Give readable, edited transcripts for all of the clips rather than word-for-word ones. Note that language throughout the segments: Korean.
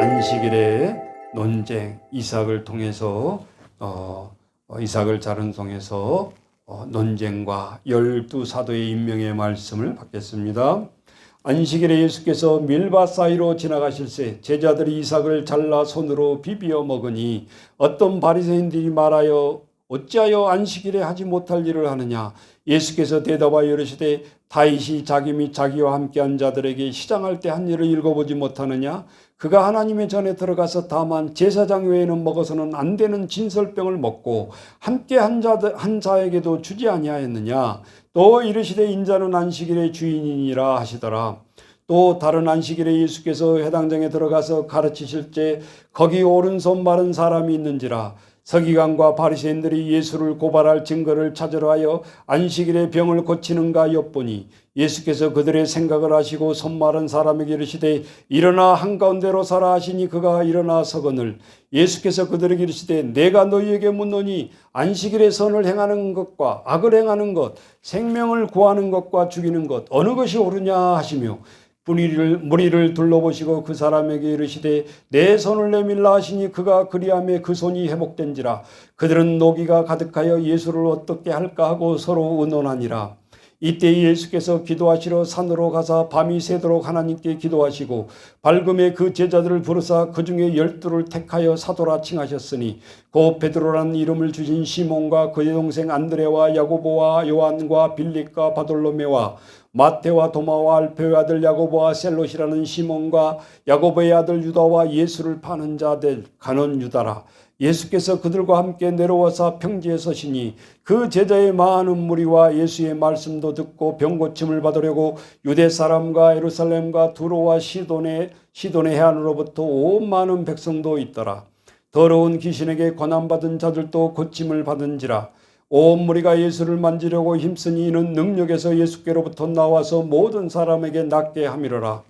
안식일의 논쟁, 이삭을 통해서 이삭을 자른송에서 논쟁과 12사도의 임명의 말씀을 받겠습니다. 안식일에 예수께서 밀밭 사이로 지나가실새 제자들이 이삭을 잘라 손으로 비비어 먹으니 어떤 바리새인들이 말하여 어찌하여 안식일에 하지 못할 일을 하느냐. 예수께서 대답하여 이르시되 다윗이 자기 및 자기와 함께한 자들에게 시장할 때 한 일을 읽어보지 못하느냐. 그가 하나님의 전에 들어가서 다만 제사장 외에는 먹어서는 안 되는 진설병을 먹고 함께 한 자에게도 주지 아니하였느냐. 또 이르시되 인자는 안식일의 주인이니라 하시더라. 또 다른 안식일에 예수께서 회당장에 들어가서 가르치실 때 거기 오른손 마른 사람이 있는지라. 서기관과 바리새인들이 예수를 고발할 증거를 찾으려 하여 안식일에 병을 고치는가 엿보니 예수께서 그들의 생각을 아시고 손 마른 사람에게 이르시되 일어나 한가운데로 서라 하시니 그가 일어나 서거늘 예수께서 그들에게 이르시되 내가 너희에게 묻노니 안식일에 선을 행하는 것과 악을 행하는 것, 생명을 구하는 것과 죽이는 것 어느 것이 옳으냐 하시며 무리를 둘러보시고 그 사람에게 이르시되 내 손을 내밀라 하시니 그가 그리하매 그 손이 회복된지라. 그들은 노기가 가득하여 예수를 어떻게 할까 하고 서로 의논하니라. 이때 예수께서 기도하시러 산으로 가사 밤이 새도록 하나님께 기도하시고 밝음에 그 제자들을 부르사 그 중에 12를 택하여 사도라 칭하셨으니 곧 베드로라는 이름을 주신 시몬과 그의 동생 안드레와 야고보와 요한과 빌립과 바돌로메와 마테와 도마와 알페의 아들 야고보와 셀롯이라는 시몬과 야고보의 아들 유다와 예수를 파는 자들 가룟 유다라. 예수께서 그들과 함께 내려와서 평지에 서시니 그 제자의 많은 무리와 예수의 말씀도 듣고 병고침을 받으려고 유대 사람과 예루살렘과 두로와 시돈의 해안으로부터 온 많은 백성도 있더라. 더러운 귀신에게 권한받은 자들도 고침을 받은지라. 온 무리가 예수를 만지려고 힘쓰니 이는 능력에서 예수께로부터 나와서 모든 사람에게 낫게 함이로라.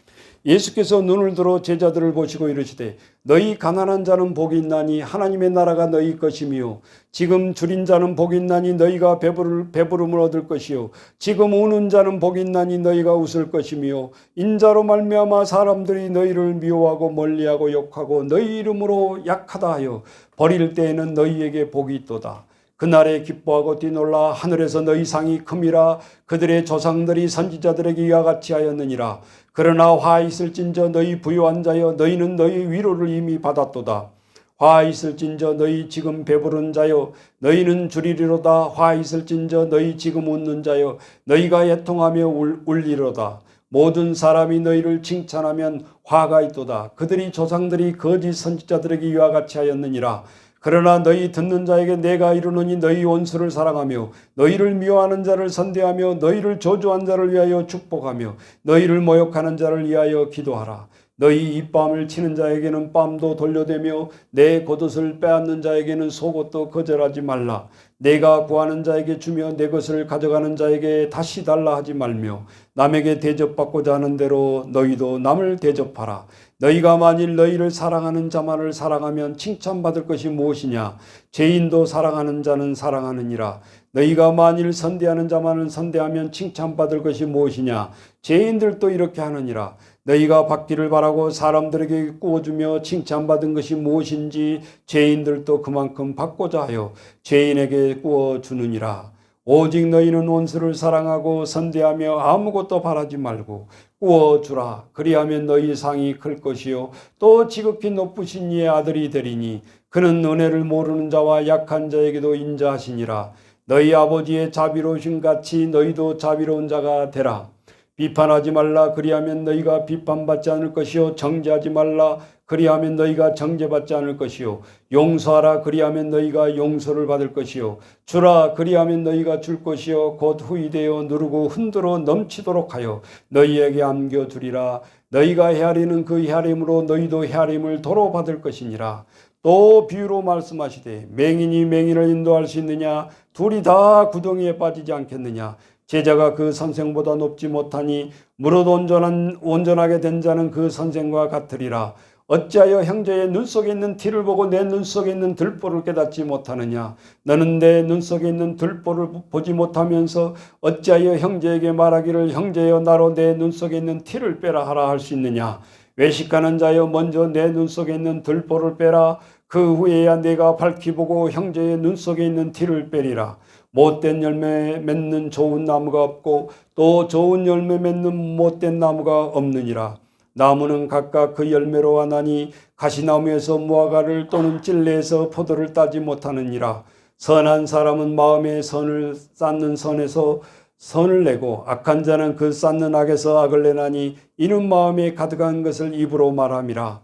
예수께서 눈을 들어 제자들을 보시고 이르시되 너희 가난한 자는 복이 있나니 하나님의 나라가 너희 것이며 지금 줄인 자는 복이 있나니 너희가 배부름을 얻을 것이요 지금 우는 자는 복이 있나니 너희가 웃을 것이며 인자로 말미암아 사람들이 너희를 미워하고 멀리하고 욕하고 너희 이름으로 약하다 하여 버릴 때에는 너희에게 복이 있도다. 그날에 기뻐하고 뛰놀라 하늘에서 너희 상이 큼이라. 그들의 조상들이 선지자들에게 이와 같이 하였느니라. 그러나 화 있을진저 너희 부유한 자여 너희는 너희 위로를 이미 받았도다. 화 있을진저 너희 지금 배부른 자여 너희는 주리리로다. 화 있을진저 너희 지금 웃는 자여 너희가 애통하며 울리로다. 모든 사람이 너희를 칭찬하면 화가 있도다. 그들이 조상들이 거짓 선지자들에게 이와 같이 하였느니라. 그러나 너희 듣는 자에게 내가 이르노니 너희 원수를 사랑하며 너희를 미워하는 자를 선대하며 너희를 저주한 자를 위하여 축복하며 너희를 모욕하는 자를 위하여 기도하라. 너희 입밤을 치는 자에게는 뺨도 돌려대며 내 겉옷을 빼앗는 자에게는 속옷도 거절하지 말라. 내가 구하는 자에게 주며 내 것을 가져가는 자에게 다시 달라 하지 말며 남에게 대접받고자 하는 대로 너희도 남을 대접하라. 너희가 만일 너희를 사랑하는 자만을 사랑하면 칭찬받을 것이 무엇이냐. 죄인도 사랑하는 자는 사랑하느니라. 너희가 만일 선대하는 자만을 선대하면 칭찬받을 것이 무엇이냐. 죄인들도 이렇게 하느니라. 너희가 받기를 바라고 사람들에게 구워주며 칭찬받은 것이 무엇인지 죄인들도 그만큼 받고자 하여 죄인에게 구워주느니라. 오직 너희는 원수를 사랑하고 선대하며 아무것도 바라지 말고 구워주라. 그리하면 너희 상이 클 것이요 또 지극히 높으신 이의 아들이 되리니 그는 은혜를 모르는 자와 약한 자에게도 인자하시니라. 너희 아버지의 자비로우신 같이 너희도 자비로운 자가 되라. 비판하지 말라. 그리하면 너희가 비판받지 않을 것이요 정죄하지 말라. 그리하면 너희가 정죄받지 않을 것이요 용서하라. 그리하면 너희가 용서를 받을 것이요 주라. 그리하면 너희가 줄 것이요 곧 후이되어 누르고 흔들어 넘치도록 하여 너희에게 안겨주리라. 너희가 헤아리는 그 헤아림으로 너희도 헤아림을 도로 받을 것이니라. 또 비유로 말씀하시되 맹인이 맹인을 인도할 수 있느냐. 둘이 다 구덩이에 빠지지 않겠느냐. 제자가 그 선생보다 높지 못하니 무릇 온전하게 된 자는 그 선생과 같으리라. 어찌하여 형제의 눈 속에 있는 티를 보고 내 눈 속에 있는 들보를 깨닫지 못하느냐. 너는 내 눈 속에 있는 들보를 보지 못하면서 어찌하여 형제에게 말하기를 형제여 나로 내 눈 속에 있는 티를 빼라 하라 할 수 있느냐. 외식하는 자여 먼저 내 눈 속에 있는 들보를 빼라. 그 후에야 내가 밝히 보고 형제의 눈 속에 있는 티를 빼리라. 못된 열매 맺는 좋은 나무가 없고 또 좋은 열매 맺는 못된 나무가 없느니라. 나무는 각각 그 열매로 하나니 가시나무에서 무화과를 또는 찔레에서 포도를 따지 못하느니라. 선한 사람은 마음에 선을 쌓는 선에서 선을 내고 악한 자는 그 쌓는 악에서 악을 내나니 이는 마음에 가득한 것을 입으로 말함이라.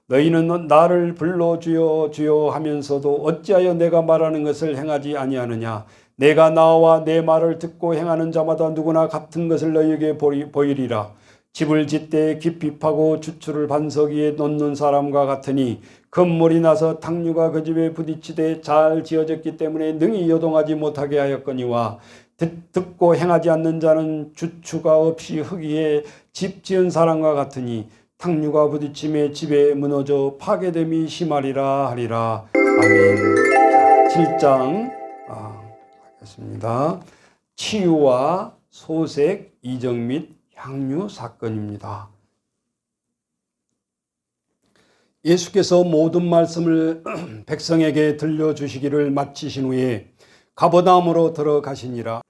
너희는 나를 불러 주여 주여 하면서도 어찌하여 내가 말하는 것을 행하지 아니하느냐. 내가 나와 내 말을 듣고 행하는 자마다 누구나 같은 것을 너희에게 보이리라. 집을 짓되 깊이 파고 주추를 반석 위에 놓는 사람과 같으니 건물이 나서 탕류가 그 집에 부딪히되 잘 지어졌기 때문에 능히 요동하지 못하게 하였거니와 듣고 행하지 않는 자는 주추가 없이 흙 위에 집 지은 사람과 같으니 탕류가 부딪힘에 집에 무너져 파괴됨이 심하리라 하리라. 아멘. 7장 하겠습니다. 치유와 소색, 이적 및 향유 사건입니다. 예수께서 모든 말씀을 백성에게 들려주시기를 마치신 후에 가버나움으로 들어가시니라.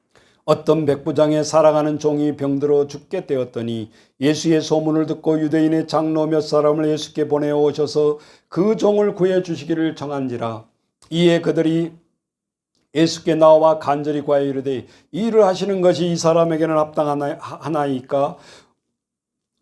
어떤 백부장의 사랑하는 종이 병들어 죽게 되었더니 예수의 소문을 듣고 유대인의 장로 몇 사람을 예수께 보내어 오셔서 그 종을 구해 주시기를 청한지라. 이에 그들이 예수께 나와 간절히 구하여 이르되 이 일을 하시는 것이 이 사람에게는 합당하나이까?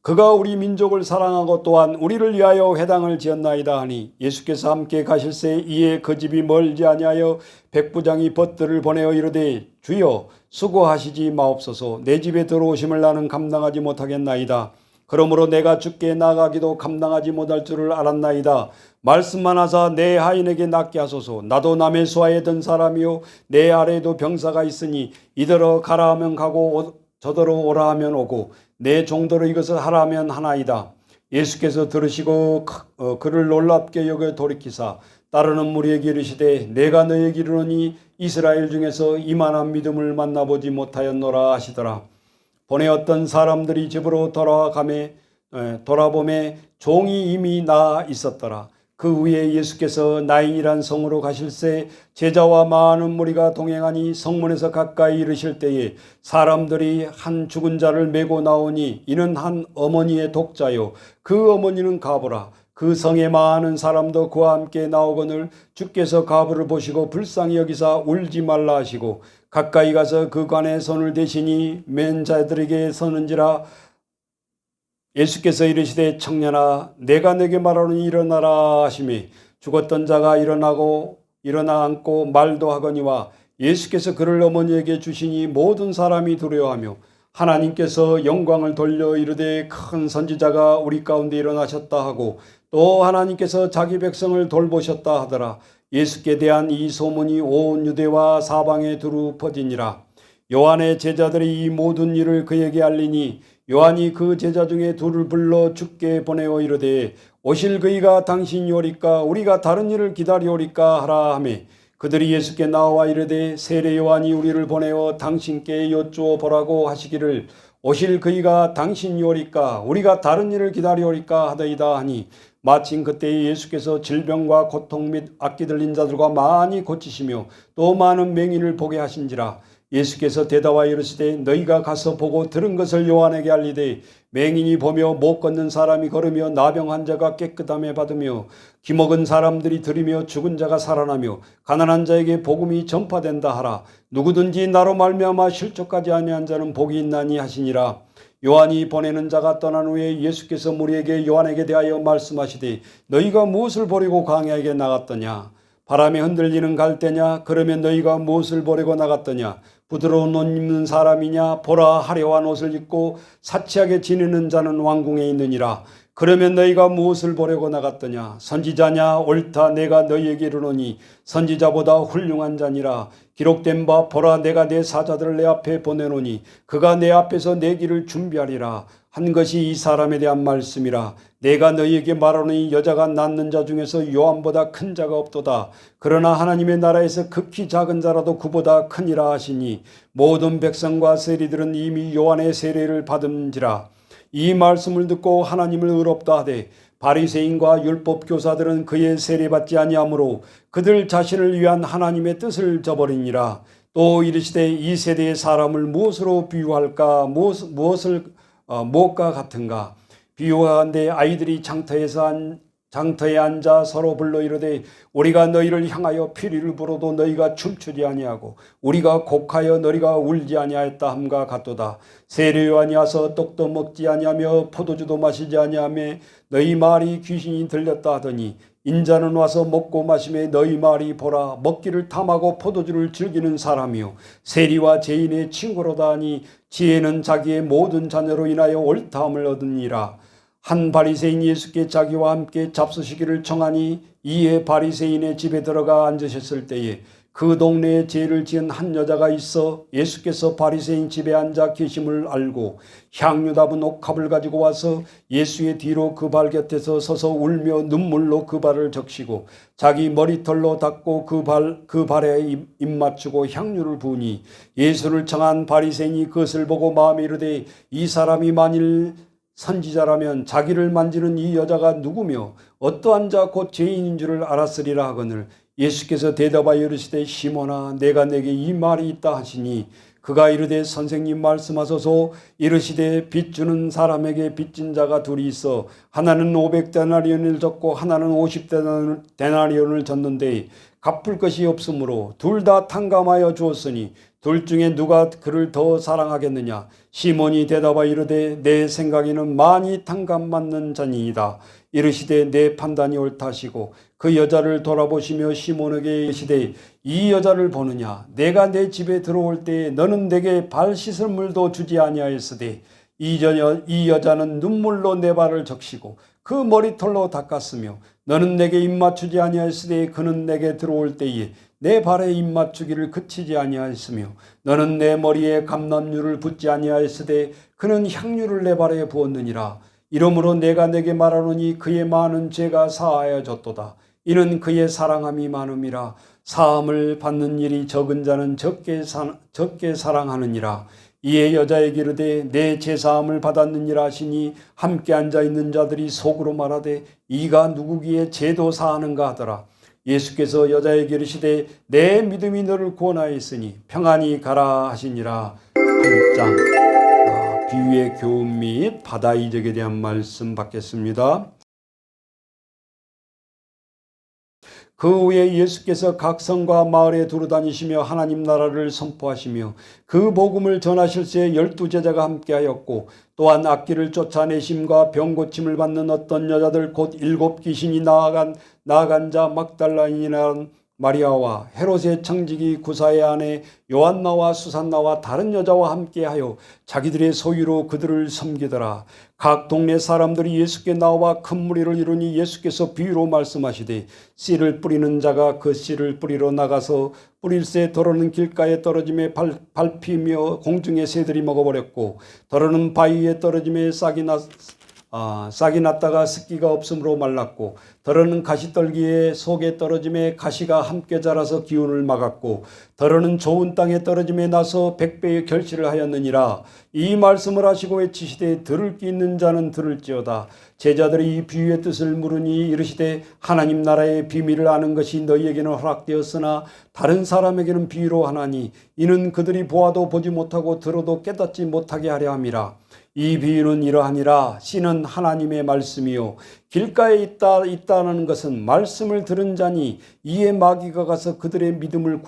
그가 우리 민족을 사랑하고 또한 우리를 위하여 회당을 지었나이다 하니 예수께서 함께 가실새 이에 그 집이 멀지 아니하여 백부장이 벗들을 보내어 이르되 주여 수고하시지 마옵소서. 내 집에 들어오심을 나는 감당하지 못하겠나이다. 그러므로 내가 주께 나가기도 감당하지 못할 줄을 알았나이다. 말씀만 하사 내 하인에게 낫게 하소서. 나도 남의 수하에 든 사람이요 내 아래에도 병사가 있으니 이더러 가라 하면 가고 저더러 오라 하면 오고 내 종도로 이것을 하라 하면 하나이다. 예수께서 들으시고 그를 놀랍게 여겨 돌이키사 따르는 무리에게 이르시되 내가 너희에게 이르노니 이스라엘 중에서 이만한 믿음을 만나보지 못하였노라 하시더라. 보내었던 사람들이 집으로 돌아보매 종이 이미 나아 있었더라. 그 후에 예수께서 나인이란 성으로 가실새 제자와 많은 무리가 동행하니 성문에서 가까이 이르실 때에 사람들이 한 죽은 자를 메고 나오니 이는 한 어머니의 독자요 그 어머니는 가보라. 그 성에 많은 사람도 그와 함께 나오거늘 주께서 가부를 보시고 불쌍히 여기사 울지 말라 하시고 가까이 가서 그 관에 손을 대시니 맨 자들에게 서는지라. 예수께서 이르시되 청년아 내가 내게 말하노니 일어나라 하시매 죽었던 자가 일어나 앉고 말도 하거니와 예수께서 그를 어머니에게 주시니 모든 사람이 두려워하며 하나님께서 영광을 돌려 이르되 큰 선지자가 우리 가운데 일어나셨다 하고 또 하나님께서 자기 백성을 돌보셨다 하더라. 예수께 대한 이 소문이 온 유대와 사방에 두루 퍼지니라. 요한의 제자들이 이 모든 일을 그에게 알리니 요한이 그 제자 중에 둘을 불러 주께 보내어 이르되 오실 그이가 당신이 오리까 우리가 다른 일을 기다리오리까 하라 하매 그들이 예수께 나와 이르되 세례 요한이 우리를 보내어 당신께 여쭈어 보라고 하시기를 오실 그이가 당신이 오리까 우리가 다른 일을 기다리오리까 하더이다 하니 마침 그때 예수께서 질병과 고통 및 악기 들린 자들과 많이 고치시며 또 많은 맹인을 보게 하신지라. 예수께서 대답하여 이르시되 너희가 가서 보고 들은 것을 요한에게 알리되 맹인이 보며 못 걷는 사람이 걸으며 나병 환자가 깨끗함에 받으며 기먹은 사람들이 들으며 죽은 자가 살아나며 가난한 자에게 복음이 전파된다 하라. 누구든지 나로 말미암아 실족하지 아니한 자는 복이 있나니 하시니라. 요한이 보내는 자가 떠난 후에 예수께서 무리에게 요한에게 대하여 말씀하시되 너희가 무엇을 보려고 광야에게 나갔더냐? 바람에 흔들리는 갈대냐? 그러면 너희가 무엇을 보려고 나갔더냐? 부드러운 옷 입는 사람이냐? 보라 화려한 옷을 입고 사치하게 지내는 자는 왕궁에 있느니라. 그러면 너희가 무엇을 보려고 나갔더냐? 선지자냐? 옳다 내가 너희에게 이르노니 선지자보다 훌륭한 자니라. 기록된 바 보라 내가 내 사자들을 내 앞에 보내노니 그가 내 앞에서 내 길을 준비하리라 한 것이 이 사람에 대한 말씀이라. 내가 너희에게 말하노니 여자가 낳는 자 중에서 요한보다 큰 자가 없도다. 그러나 하나님의 나라에서 극히 작은 자라도 그보다 크니라 하시니 모든 백성과 세리들은 이미 요한의 세례를 받은지라. 이 말씀을 듣고 하나님을 의롭다 하되 바리새인과 율법 교사들은 그의 세례받지 아니하므로 그들 자신을 위한 하나님의 뜻을 저버리니라. 또 이르시되 이 세대의 사람을 무엇으로 비유할까? 무엇과 같은가? 비유하건대 아이들이 장터에 앉아 서로 불러 이르되 우리가 너희를 향하여 피리를 불어도 너희가 춤추지 아니하고 우리가 곡하여 너희가 울지 아니하였다 함과 같도다. 세례 요한이 와서 떡도 먹지 아니하며 포도주도 마시지 아니하며 너희 말이 귀신이 들렸다 하더니 인자는 와서 먹고 마시며 너희 말이 보라 먹기를 탐하고 포도주를 즐기는 사람이요 세리와 죄인의 친구로다 하니 지혜는 자기의 모든 자녀로 인하여 옳다함을 얻으니라. 한 바리새인이 예수께 자기와 함께 잡수시기를 청하니 이에 바리새인의 집에 들어가 앉으셨을 때에 그 동네에 죄를 지은 한 여자가 있어 예수께서 바리새인 집에 앉아 계심을 알고 향유 담은 옥합을 가지고 와서 예수의 뒤로 그 발 곁에서 서서 울며 눈물로 그 발을 적시고 자기 머리털로 닦고 그 발에 입 맞추고 향유를 부으니 예수를 청한 바리새인이 그것을 보고 마음에 이르되 이 사람이 만일 선지자라면 자기를 만지는 이 여자가 누구며 어떠한 자 곧 죄인인 줄을 알았으리라 하거늘 예수께서 대답하여 이르시되 시몬아 내가 내게 이 말이 있다 하시니 그가 이르되 선생님 말씀하소서. 이르시되 빚 주는 사람에게 빚진 자가 둘이 있어 하나는 500데나리온을 졌고 하나는 50데나리온을 졌는데 갚을 것이 없으므로 둘 다 탕감하여 주었으니 둘 중에 누가 그를 더 사랑하겠느냐? 시몬이 대답하여 이르되 내 생각에는 많이 탕감받는 자니이다. 이르시되 내 판단이 옳다 하시고 그 여자를 돌아보시며 시몬에게 이르시되 이 여자를 보느냐? 내가 내 집에 들어올 때에 너는 내게 발 씻을 물도 주지 아니하였으되 이 여자는 눈물로 내 발을 적시고 그 머리털로 닦았으며 너는 내게 입 맞추지 아니하였으되 그는 내게 들어올 때에 내 발에 입 맞추기를 그치지 아니하였으며 너는 내 머리에 감람유를 붓지 아니하였으되 그는 향유를 내 발에 부었느니라. 이러므로 내가 내게 말하노니 그의 많은 죄가 사하여졌도다. 이는 그의 사랑함이 많음이라. 사함을 받는 일이 적은 자는 적게 사랑하느니라. 이에 여자에게 이르되 내 제사함을 받았느니라 하시니 함께 앉아있는 자들이 속으로 말하되 이가 누구기에 죄도 사하는가 하더라. 예수께서 여자에게 이르시되 내 믿음이 너를 구원하였으니 평안히 가라 하시니라. 8장 비유의 교훈 및 바다 이적에 대한 말씀 받겠습니다. 그 후에 예수께서 각 성과 마을에 두루다니시며 하나님 나라를 선포하시며 그 복음을 전하실 새 12제자가 함께하였고 또한 악기를 쫓아내심과 병 고침을 받는 어떤 여자들 곧 7 귀신이 나아간 자 막달라인이라는 마리아와 헤롯의 청지기 구사의 아내 요한나와 수산나와 다른 여자와 함께하여 자기들의 소유로 그들을 섬기더라. 각 동네 사람들이 예수께 나와 큰 무리를 이루니 예수께서 비유로 말씀하시되 씨를 뿌리는 자가 그 씨를 뿌리러 나가서 뿌릴새 더러는 길가에 떨어짐에 밟히며 공중의 새들이 먹어버렸고 더러는 바위에 떨어짐에 싹이 났다가 습기가 없으므로 말랐고 더러는 가시떨기에 속에 떨어짐에 가시가 함께 자라서 기운을 막았고 더러는 좋은 땅에 떨어짐에 나서 100배의 결실을 하였느니라. 이 말씀을 하시고 외치시되 들을 귀 있는 자는 들을지어다. 제자들이 이 비유의 뜻을 물으니 이르시되 하나님 나라의 비밀을 아는 것이 너희에게는 허락되었으나 다른 사람에게는 비유로 하나니 이는 그들이 보아도 보지 못하고 들어도 깨닫지 못하게 하려 함이라. 이 비유는 이러하니라. 씨는 하나님의 말씀이요 길가에 있다는 것은 말씀을 들은 자니 이에 마귀가 가서 그들의 믿음을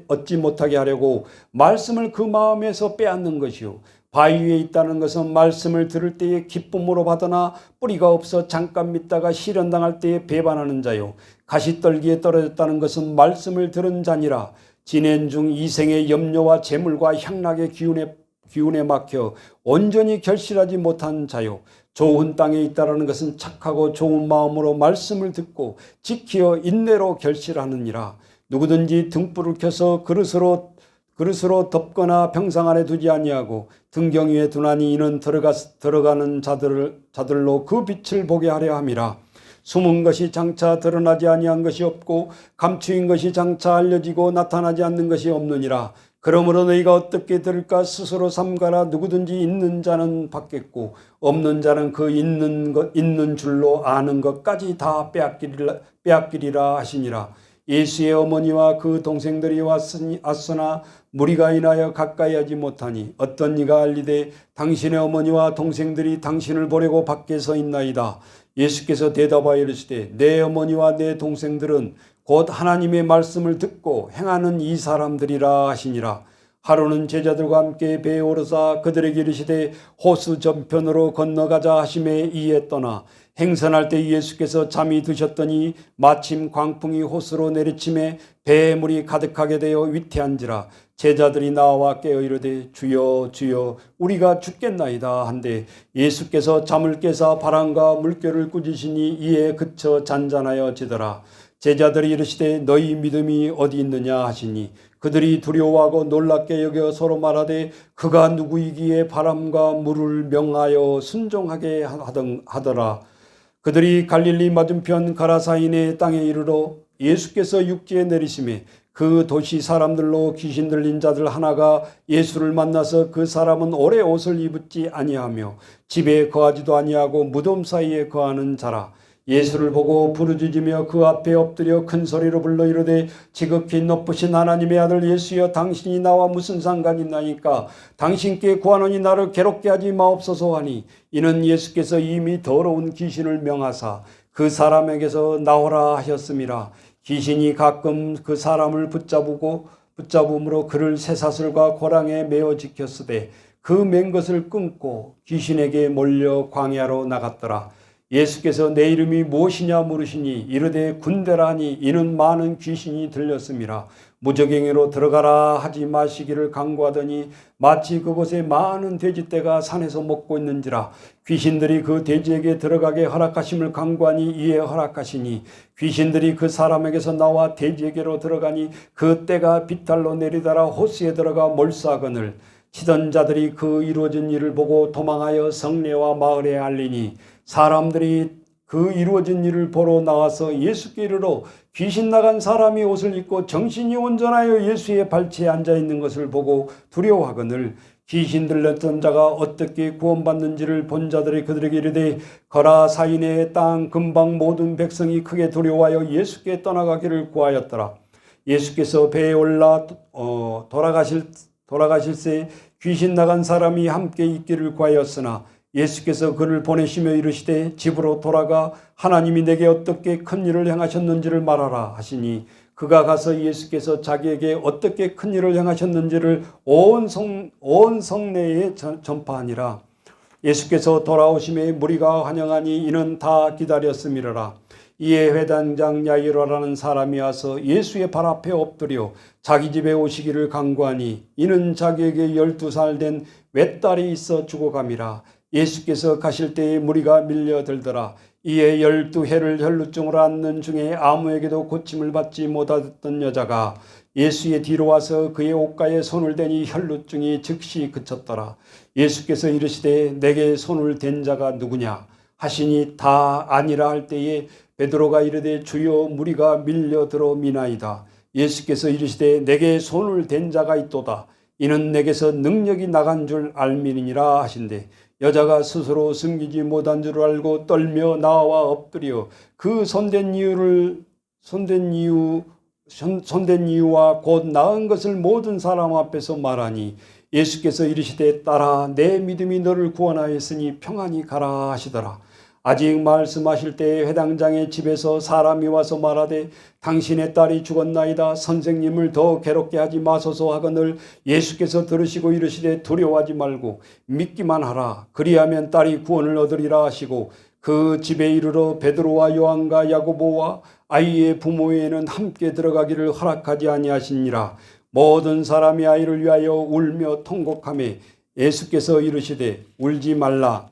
얻지 못하게 하려고 말씀을 그 마음에서 빼앗는 것이요 바위 위에 있다는 것은 말씀을 들을 때에 기쁨으로 받으나 뿌리가 없어 잠깐 믿다가 시련당할 때에 배반하는 자요 가시떨기에 떨어졌다는 것은 말씀을 들은 자니라. 지낸 중 이생의 염려와 재물과 향락의 기운에 막혀 온전히 결실하지 못한 자요 좋은 땅에 있다라는 것은 착하고 좋은 마음으로 말씀을 듣고 지키어 인내로 결실하느니라. 누구든지 등불을 켜서 그릇으로 덮거나 병상 안에 두지 아니하고 등경 위에 두나니 이는 들어가는 자들로 그 빛을 보게 하려 함이라. 숨은 것이 장차 드러나지 아니한 것이 없고 감추인 것이 장차 알려지고 나타나지 않는 것이 없느니라. 그러므로 너희가 어떻게 들을까 스스로 삼가라. 누구든지 있는 자는 받겠고 없는 자는 그 있는 줄로 아는 것까지 다 빼앗기리라 하시니라. 예수의 어머니와 그 동생들이 왔으나 무리가 인하여 가까이 하지 못하니 어떤 이가 알리되 당신의 어머니와 동생들이 당신을 보려고 밖에 서 있나이다. 예수께서 대답하여 이르시되 내 어머니와 내 동생들은 곧 하나님의 말씀을 듣고 행하는 이 사람들이라 하시니라. 하루는 제자들과 함께 배에 오르사 그들에게 이르시되 호수 저편으로 건너가자 하심에 이에 떠나 행선할 때 예수께서 잠이 드셨더니 마침 광풍이 호수로 내리침에 배에 물이 가득하게 되어 위태한지라. 제자들이 나와 깨어 이르되 주여 주여 우리가 죽겠나이다 한데 예수께서 잠을 깨사 바람과 물결을 꾸짖으시니 이에 그쳐 잔잔하여 지더라. 제자들이 이르시되 너희 믿음이 어디 있느냐 하시니 그들이 두려워하고 놀랍게 여겨 서로 말하되 그가 누구이기에 바람과 물을 명하여 순종하게 하더라. 그들이 갈릴리 맞은편 가라사인의 땅에 이르러 예수께서 육지에 내리심에 그 도시 사람들로 귀신 들린 자들 하나가 예수를 만나서 그 사람은 오래 옷을 입지 아니하며 집에 거하지도 아니하고 무덤 사이에 거하는 자라. 예수를 보고 부르짖으며 그 앞에 엎드려 큰 소리로 불러 이르되 지극히 높으신 하나님의 아들 예수여 당신이 나와 무슨 상관이 있나이까. 당신께 구하노니 나를 괴롭게 하지 마옵소서 하니 이는 예수께서 이미 더러운 귀신을 명하사 그 사람에게서 나오라 하셨음이라. 귀신이 가끔 그 사람을 붙잡음으로 그를 쇠사슬과 고랑에 매어 지켰으되 그 맨 것을 끊고 귀신에게 몰려 광야로 나갔더라. 예수께서 내 이름이 무엇이냐 물으시니 이르되 군대라 하니 이는 많은 귀신이 들렸음이라. 무저갱이로 들어가라 하지 마시기를 간구하더니 마치 그곳에 많은 돼지떼가 산에서 먹고 있는지라. 귀신들이 그 돼지에게 들어가게 허락하심을 간구하니 이에 허락하시니 귀신들이 그 사람에게서 나와 돼지에게로 들어가니 그 떼가 비탈로 내리다라 호수에 들어가 몰수하거늘 치던 자들이 그 이루어진 일을 보고 도망하여 성내와 마을에 알리니 사람들이 그 이루어진 일을 보러 나와서 예수께 이르러 귀신 나간 사람이 옷을 입고 정신이 온전하여 예수의 발치에 앉아있는 것을 보고 두려워하거늘 귀신 들렸던 자가 어떻게 구원받는지를 본 자들이 그들에게 이르되 거라사인의 땅 근방 모든 백성이 크게 두려워하여 예수께 떠나가기를 구하였더라. 예수께서 배에 올라 돌아가실새 귀신 나간 사람이 함께 있기를 구하였으나 예수께서 그를 보내시며 이르시되 집으로 돌아가 하나님이 내게 어떻게 큰 일을 행하셨는지를 말하라 하시니 그가 가서 예수께서 자기에게 어떻게 큰 일을 행하셨는지를 온 성내에 전파하니라. 예수께서 돌아오심에 무리가 환영하니 이는 다 기다렸음이라. 이에 회당장 야이로라는 사람이 와서 예수의 발 앞에 엎드려 자기 집에 오시기를 간구하니 이는 자기에게 12살 된 외딸이 있어 죽어감이라. 예수께서 가실 때에 무리가 밀려들더라. 이에 12해를 혈루증으로 앓는 중에 아무에게도 고침을 받지 못하던 여자가 예수의 뒤로 와서 그의 옷가에 손을 대니 혈루증이 즉시 그쳤더라. 예수께서 이르시되 내게 손을 댄 자가 누구냐 하시니 다 아니라 할 때에 베드로가 이르되 주여 무리가 밀려들어 미나이다. 예수께서 이르시되 내게 손을 댄 자가 있도다. 이는 내게서 능력이 나간 줄 알미니라 하신대 여자가 스스로 숨기지 못한 줄 알고 떨며 나와 엎드려 그 손댄 이유와 곧 나은 것을 모든 사람 앞에서 말하니 예수께서 이르시되 딸아 내 믿음이 너를 구원하였으니 평안히 가라 하시더라. 아직 말씀하실 때에 회당장의 집에서 사람이 와서 말하되 당신의 딸이 죽었나이다. 선생님을 더 괴롭게 하지 마소서 하거늘 예수께서 들으시고 이르시되 두려워하지 말고 믿기만 하라. 그리하면 딸이 구원을 얻으리라 하시고 그 집에 이르러 베드로와 요한과 야고보와 아이의 부모에는 함께 들어가기를 허락하지 아니하시니라. 모든 사람이 아이를 위하여 울며 통곡하매 예수께서 이르시되 울지 말라.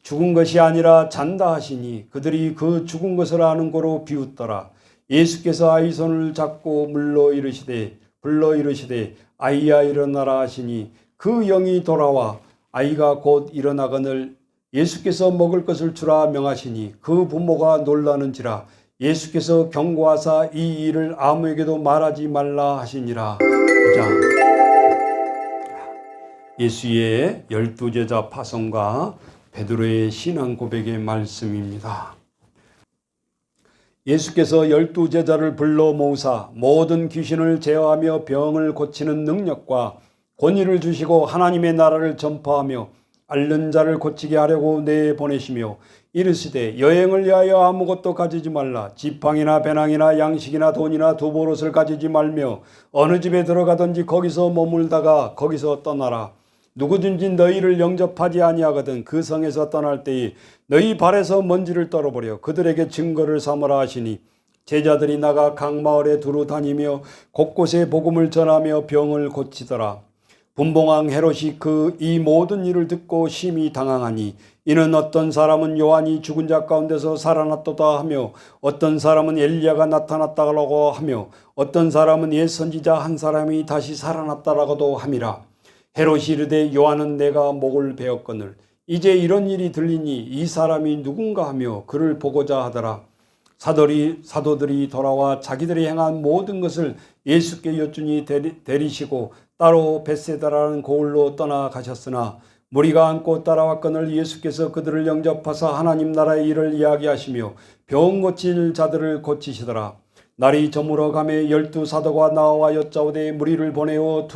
죽은 것이 아니라 잔다 하시니 그들이 그 죽은 것을 아는 거로 비웃더라. 예수께서 아이 손을 잡고 불러 이르시되 아이야 일어나라 하시니 그 영이 돌아와 아이가 곧 일어나거늘 예수께서 먹을 것을 주라 명하시니 그 부모가 놀라는지라. 예수께서 경고하사 이 일을 아무에게도 말하지 말라 하시니라. 자, 예수의 12제자 파송과 베드로의 신앙 고백의 말씀입니다. 예수께서 12제자를 불러 모으사 모든 귀신을 제어하며 병을 고치는 능력과 권위를 주시고 하나님의 나라를 전파하며 앓는 자를 고치게 하려고 내보내시며 이르시되 여행을 위하여 아무것도 가지지 말라. 지팡이나 배낭이나 양식이나 돈이나 두보롯을 가지지 말며 어느 집에 들어가든지 거기서 머물다가 거기서 떠나라. 누구든지 너희를 영접하지 아니하거든 그 성에서 떠날 때에 너희 발에서 먼지를 떨어버려 그들에게 증거를 삼으라 하시니 제자들이 나가 각 마을에 두루 다니며 곳곳에 복음을 전하며 병을 고치더라. 분봉왕 헤롯이 이 모든 일을 듣고 심히 당황하니 이는 어떤 사람은 요한이 죽은 자 가운데서 살아났도다 하며 어떤 사람은 엘리야가 나타났다고 하며 어떤 사람은 옛 선지자 한 사람이 다시 살아났다라고도 함이라. 헤롯이 이르되 요한은 내가 목을 베었거늘 이제 이런 일이 들리니 이 사람이 누군가 하며 그를 보고자 하더라. 사도들이 돌아와 자기들이 행한 모든 것을 예수께 여쭈니 데리시고 따로 벳세다라는 고을로 떠나가셨으나 무리가 안고 따라왔거늘 예수께서 그들을 영접하사 하나님 나라의 일을 이야기하시며 병 고칠 자들을 고치시더라. 날이 저물어 가매 12사도가 나와 여짜오되 무리를 보내어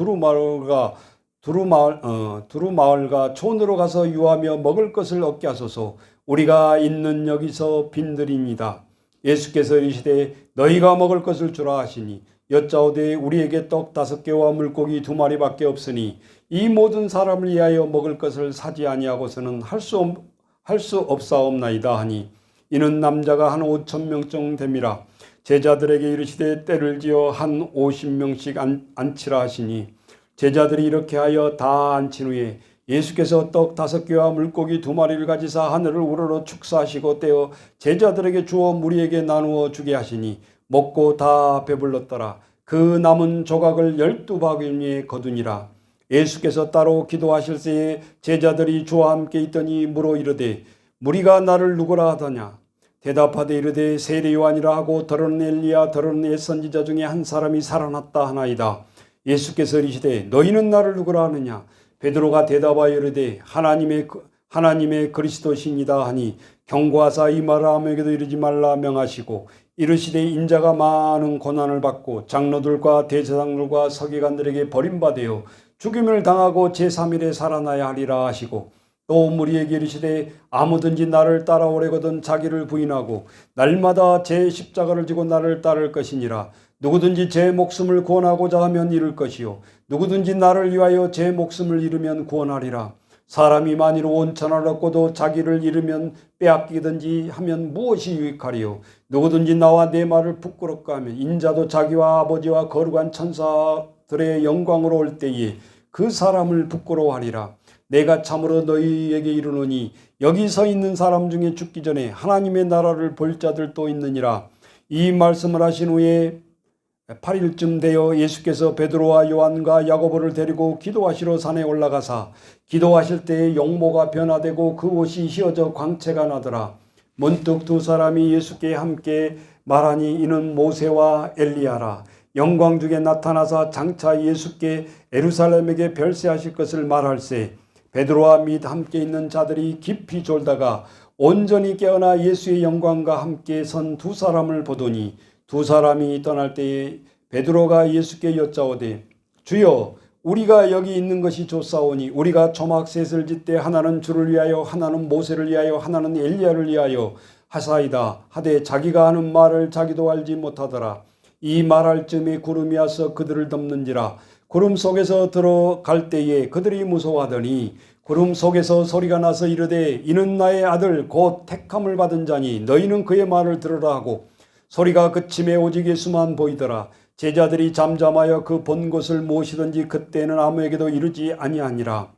두루마을과 촌으로 가서 유하며 먹을 것을 얻게 하소서. 우리가 있는 여기서 빈들이니이다. 예수께서 이르시되 너희가 먹을 것을 주라 하시니 여짜오되 우리에게 떡 5개와 물고기 2마리밖에 없으니 이 모든 사람을 위하여 먹을 것을 사지 아니하고서는 할 수 없사옵나이다 하니 이는 남자가 한 5,000명쯤 됨이라. 제자들에게 이르시되 때를 지어 한 50명씩 앉히라 하시니 제자들이 이렇게 하여 다 앉힌 후에 예수께서 떡 5개와 물고기 2마리를 가지사 하늘을 우러러 축사하시고 떼어 제자들에게 주어 무리에게 나누어 주게 하시니 먹고 다 배불렀더라. 그 남은 조각을 12바구니에 거두니라. 예수께서 따로 기도하실 때에 제자들이 주와 함께 있더니 물어 이르되 무리가 나를 누구라 하더냐. 대답하되 이르되 세례 요한이라 하고 더러는 엘리야 더러는 옛 선지자 중에 한 사람이 살아났다 하나이다. 예수께서 이르시되 너희는 나를 누구라 하느냐. 베드로가 대답하여 이르되 하나님의 그리스도시니이다 하니 경고하사 이 말을 아무에게도 이르지 말라 명하시고 이르시되 인자가 많은 고난을 받고 장로들과 대제사장들과 서기관들에게 버림받아 죽임을 당하고 제3일에 살아나야 하리라 하시고 또 무리에게 이르시되 아무든지 나를 따라오려거든 자기를 부인하고 날마다 제 십자가를 지고 나를 따를 것이니라. 누구든지 제 목숨을 구원하고자 하면 잃을 것이요 누구든지 나를 위하여 제 목숨을 잃으면 구원하리라. 사람이 만일 온 천하를 얻고도 자기를 잃으면 빼앗기든지 하면 무엇이 유익하리요. 누구든지 나와 내 말을 부끄럽게 하면 인자도 자기와 아버지와 거룩한 천사들의 영광으로 올 때에 그 사람을 부끄러워하리라. 내가 참으로 너희에게 이르노니 여기 서 있는 사람 중에 죽기 전에 하나님의 나라를 볼 자들도 있느니라. 이 말씀을 하신 후에 8일쯤 되어 예수께서 베드로와 요한과 야고보를 데리고 기도하시러 산에 올라가사 기도하실 때에 용모가 변화되고 그 옷이 휘어져 광채가 나더라. 문득 두 사람이 예수께 함께 말하니 이는 모세와 엘리야라. 영광 중에 나타나사 장차 예수께 예루살렘에게 별세하실 것을 말할세. 베드로와 및 함께 있는 자들이 깊이 졸다가 온전히 깨어나 예수의 영광과 함께 선 두 사람을 보더니 두 사람이 떠날 때에 베드로가 예수께 여짜오되 주여 우리가 여기 있는 것이 좋사오니 우리가 초막셋을 짓되 하나는 주를 위하여 하나는 모세를 위하여 하나는 엘리야를 위하여 하사이다 하되 자기가 하는 말을 자기도 알지 못하더라. 이 말할 즈음에 구름이 와서 그들을 덮는지라. 구름 속에서 들어갈 때에 그들이 무서워하더니 구름 속에서 소리가 나서 이르되 이는 나의 아들 곧 택함을 받은 자니 너희는 그의 말을 들으라 하고 소리가 그침에 오직 예수만 보이더라. 제자들이 잠잠하여 그 본 곳을 무엇이든지 그때는 아무에게도 이르지 아니하니라.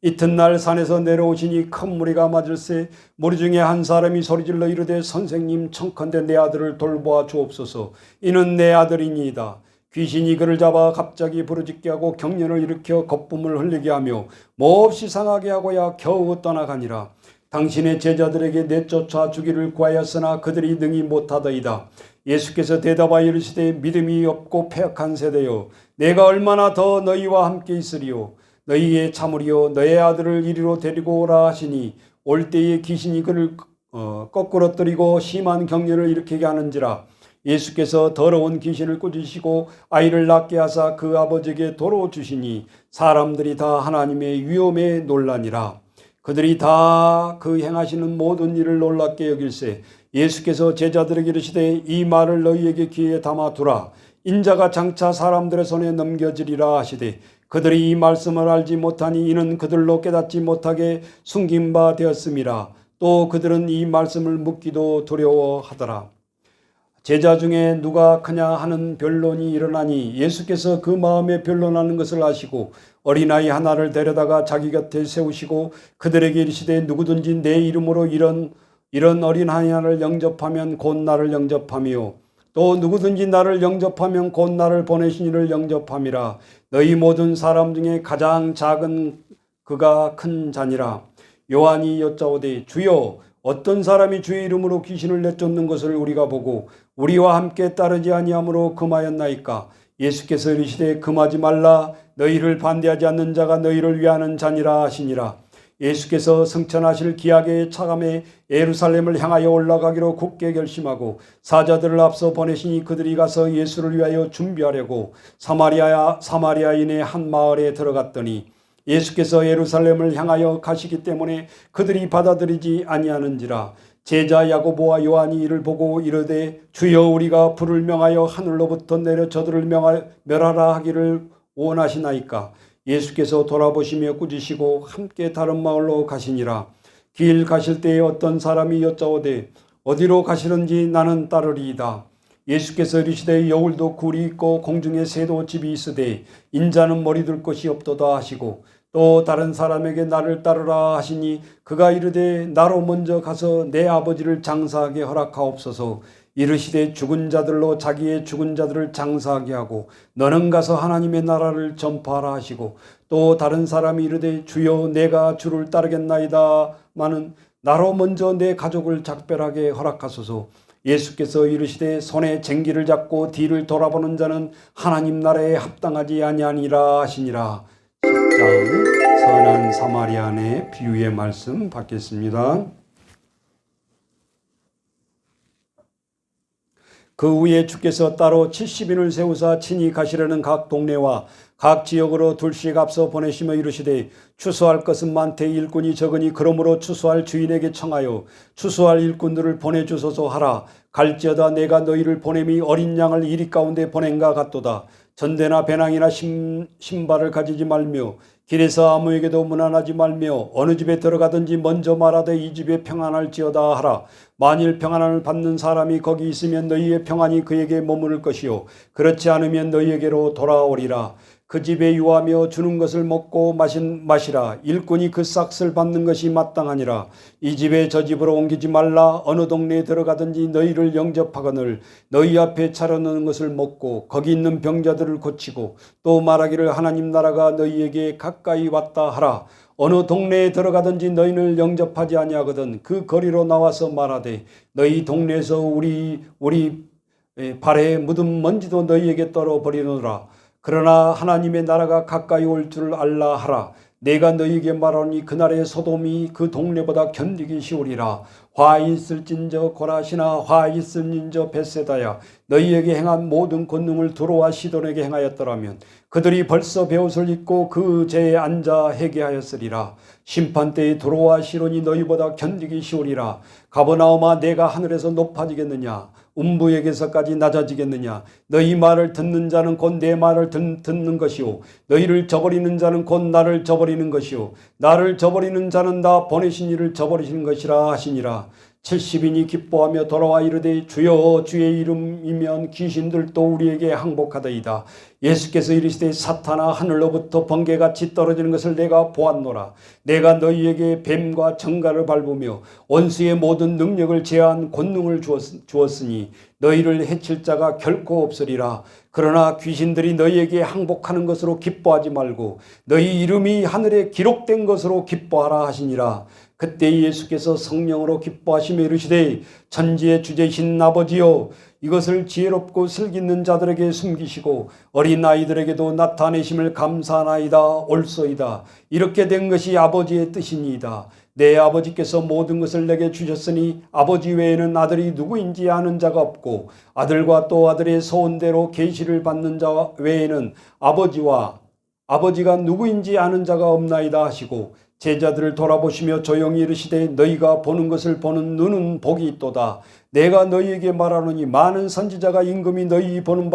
이튿날 산에서 내려오시니 큰 무리가 맞을세 무리 중에 한 사람이 소리질러 이르되 선생님 청컨대 내 아들을 돌보아 주옵소서. 이는 내 아들이니이다. 귀신이 그를 잡아 갑자기 부르짖게 하고 경련을 일으켜 거품을 흘리게 하며 몹시 상하게 하고야 겨우 떠나가니라. 당신의 제자들에게 내쫓아 주기를 구하였으나 그들이 능히 못하더이다. 예수께서 대답하여 이르시되 믿음이 없고 패역한 세대여 내가 얼마나 더 너희와 함께 있으리요. 너희에 참으리요 너의 아들을 이리로 데리고 오라 하시니 올 때에 귀신이 그를 거꾸러뜨리고 심한 격려를 일으키게 하는지라. 예수께서 더러운 귀신을 꾸짖으시고 아이를 낳게 하사 그 아버지에게 도로 주시니 사람들이 다 하나님의 위엄에 놀라니라. 그들이 다 그 행하시는 모든 일을 놀랍게 여길세 예수께서 제자들에게 이르시되 이 말을 너희에게 귀에 담아 두라. 인자가 장차 사람들의 손에 넘겨지리라 하시되 그들이 이 말씀을 알지 못하니 이는 그들로 깨닫지 못하게 숨긴 바 되었음이라. 또 그들은 이 말씀을 묻기도 두려워하더라. 제자 중에 누가 크냐 하는 변론이 일어나니 예수께서 그 마음에 변론하는 것을 아시고 어린아이 하나를 데려다가 자기 곁에 세우시고 그들에게 이르시되 누구든지 내 이름으로 이런 어린아이 하나를 영접하면 곧 나를 영접하며 또 누구든지 나를 영접하면 곧 나를 보내신 이를 영접함이라. 너희 모든 사람 중에 가장 작은 그가 큰 자니라. 요한이 여짜오되 주여 어떤 사람이 주의 이름으로 귀신을 내쫓는 것을 우리가 보고 우리와 함께 따르지 아니함으로 금하였나이까. 예수께서 이르시되 금하지 말라. 너희를 반대하지 않는 자가 너희를 위하는 자니라 하시니라. 예수께서 승천하실 기약의 차감에 예루살렘을 향하여 올라가기로 굳게 결심하고 사자들을 앞서 보내시니 그들이 가서 예수를 위하여 준비하려고 사마리아인의 한 마을에 들어갔더니 예수께서 예루살렘을 향하여 가시기 때문에 그들이 받아들이지 아니하는지라. 제자 야고보와 요한이 이를 보고 이르되 주여 우리가 불을 명하여 하늘로부터 내려 저들을 멸하라 하기를 원하시나이까. 예수께서 돌아보시며 꾸짖으시고 함께 다른 마을로 가시니라. 길 가실 때에 어떤 사람이 여짜오되 어디로 가시는지 나는 따르리이다. 예수께서 이르시되 여울도 굴이 있고 공중에 새도 집이 있으되 인자는 머리둘 곳이 없도다 하시고 또 다른 사람에게 나를 따르라 하시니 그가 이르되 나로 먼저 가서 내 아버지를 장사하게 허락하옵소서. 이르시되 죽은 자들로 자기의 죽은 자들을 장사하게 하고 너는 가서 하나님의 나라를 전파하라 하시고 또 다른 사람이 이르되 주여 내가 주를 따르겠나이다 마는 나로 먼저 내 가족을 작별하게 허락하소서. 예수께서 이르시되 손에 쟁기를 잡고 뒤를 돌아보는 자는 하나님 나라에 합당하지 아니하니라 하시니라. 10장 선한 사마리아인의 비유의 말씀 받겠습니다. 그 후에 주께서 따로 70인을 세우사 친히 가시려는 각 동네와 각 지역으로 둘씩 앞서 보내시며 이르시되 추수할 것은 많되 일꾼이 적으니 그러므로 추수할 주인에게 청하여 추수할 일꾼들을 보내주소서 하라. 갈지어다 내가 너희를 보냄이 어린 양을 이리 가운데 보낸가 같도다. 전대나 배낭이나 신발을 가지지 말며 길에서 아무에게도 문안하지 말며 어느 집에 들어가든지 먼저 말하되 이 집에 평안할지어다 하라. 만일 평안을 받는 사람이 거기 있으면 너희의 평안이 그에게 머무를 것이요 그렇지 않으면 너희에게로 돌아오리라. 그 집에 유하며 주는 것을 먹고 마시라. 일꾼이 그 싹을 받는 것이 마땅하니라. 이 집에 저 집으로 옮기지 말라. 어느 동네에 들어가든지 너희를 영접하거늘 너희 앞에 차려놓는 것을 먹고 거기 있는 병자들을 고치고 또 말하기를 하나님 나라가 너희에게 가까이 왔다 하라. 어느 동네에 들어가든지 너희를 영접하지 아니하거든 그 거리로 나와서 말하되 너희 동네에서 우리 발에 묻은 먼지도 너희에게 떨어버리노라. 그러나 하나님의 나라가 가까이 올 줄 알라 하라. 내가 너희에게 말하니 그날의 소돔이 그 동네보다 견디기 쉬우리라. 화 있을진저 고라시나 화 있을진저 벳세다야. 너희에게 행한 모든 권능을 두로와 시돈에게 행하였더라면 그들이 벌써 베옷을 입고 그 제에 앉아 회개하였으리라. 심판때에 두로와 시돈이 너희보다 견디기 쉬우리라. 가버나움아 내가 하늘에서 높아지겠느냐 음부에게서까지 낮아지겠느냐. 너희 말을 듣는 자는 곧 내 말을 듣는 것이요 너희를 저버리는 자는 곧 나를 저버리는 것이요 나를 저버리는 자는 나 보내신 이를 저버리시는 것이라 하시니라. 70인이 기뻐하며 돌아와 이르되 주여 주의 이름이면 귀신들도 우리에게 항복하더이다. 예수께서 이르시되 사탄아 하늘로부터 번개같이 떨어지는 것을 내가 보았노라. 내가 너희에게 뱀과 정갈을 밟으며 원수의 모든 능력을 제한 권능을 주었으니 너희를 해칠 자가 결코 없으리라. 그러나 귀신들이 너희에게 항복하는 것으로 기뻐하지 말고 너희 이름이 하늘에 기록된 것으로 기뻐하라 하시니라. 그때 예수께서 성령으로 기뻐하시며 이르시되 천지의 주제신 아버지여 이것을 지혜롭고 슬기있는 자들에게 숨기시고 어린 아이들에게도 나타내심을 감사하나이다. 옳소이다. 이렇게 된 것이 아버지의 뜻이니이다. 내 아버지께서 모든 것을 내게 주셨으니 아버지 외에는 아들이 누구인지 아는 자가 없고 아들과 또 아들의 소원대로 계시를 받는 자 외에는 아버지가 누구인지 아는 자가 없나이다 하시고 제자들을 돌아보시며 조용히 이르시되 너희가 보는 것을 보는 눈은 복이 있도다. 내가 너희에게 말하노니 많은 선지자가 임금이 너희 보는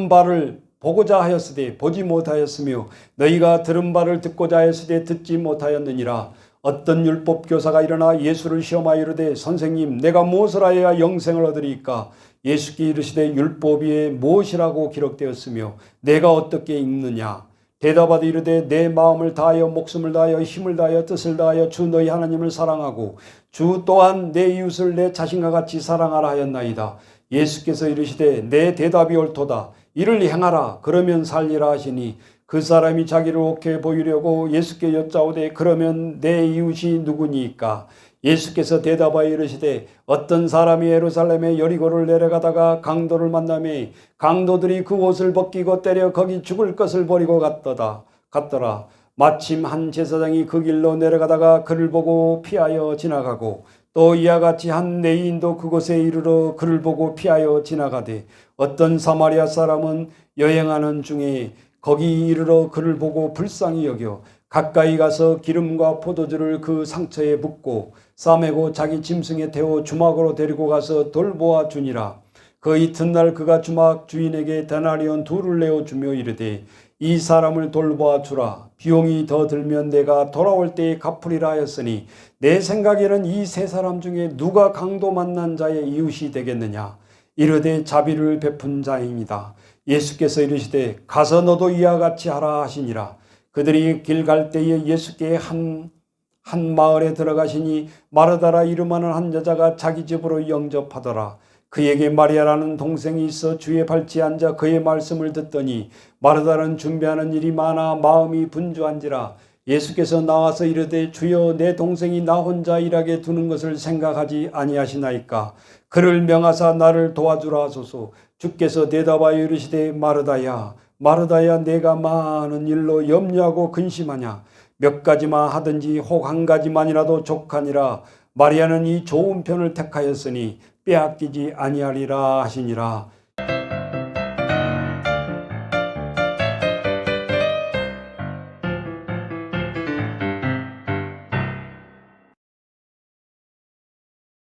바를 보고자 하였으되 보지 못하였으며 너희가 들은 바를 듣고자 하였으되 듣지 못하였느니라. 어떤 율법 교사가 일어나 예수를 시험하여 이르되 선생님 내가 무엇을 하여야 영생을 얻으리이까? 예수께 이르시되 율법에 무엇이라고 기록되었으며 내가 어떻게 읽느냐? 대답하되 이르되 내 마음을 다하여 목숨을 다하여 힘을 다하여 뜻을 다하여 주 너희 하나님을 사랑하고 주 또한 내 이웃을 내 자신과 같이 사랑하라 하였나이다. 예수께서 이르시되 내 대답이 옳도다. 이를 행하라. 그러면 살리라 하시니 그 사람이 자기를 옳게 보이려고 예수께 여짜오되 그러면 내 이웃이 누구니까? 예수께서 대답하여 이르시되 어떤 사람이 예루살렘에 여리고를 내려가다가 강도를 만나매 강도들이 그 옷을 벗기고 때려 거기 죽을 것을 버리고 갔더라. 마침 한 제사장이 그 길로 내려가다가 그를 보고 피하여 지나가고 또 이와 같이 한 레위인도 그곳에 이르러 그를 보고 피하여 지나가되 어떤 사마리아 사람은 여행하는 중에 거기 이르러 그를 보고 불쌍히 여겨 가까이 가서 기름과 포도주를 그 상처에 붓고 싸매고 자기 짐승에 태워 주막으로 데리고 가서 돌보아 주니라. 그 이튿날 그가 주막 주인에게 데나리온 2를 내어주며 이르되 이 사람을 돌보아 주라. 비용이 더 들면 내가 돌아올 때에 갚으리라 하였으니 내 생각에는 이 3사람 중에 누가 강도 만난 자의 이웃이 되겠느냐? 이르되 자비를 베푼 자입니다. 예수께서 이르시되 가서 너도 이와 같이 하라 하시니라. 그들이 길 갈 때에 예수께 한 마을에 들어가시니 마르다라 이름하는 한 여자가 자기 집으로 영접하더라. 그에게 마리아라는 동생이 있어 주의 발치에 앉아 그의 말씀을 듣더니 마르다는 준비하는 일이 많아 마음이 분주한지라. 예수께서 나와서 이르되 주여 내 동생이 나 혼자 일하게 두는 것을 생각하지 아니하시나이까? 그를 명하사 나를 도와주라 하소서. 주께서 대답하여 이르시되 마르다야 마르다야 내가 많은 일로 염려하고 근심하냐? 몇 가지만 하든지 혹 한 가지만이라도 족하니라. 마리아는 이 좋은 편을 택하였으니 빼앗기지 아니하리라 하시니라.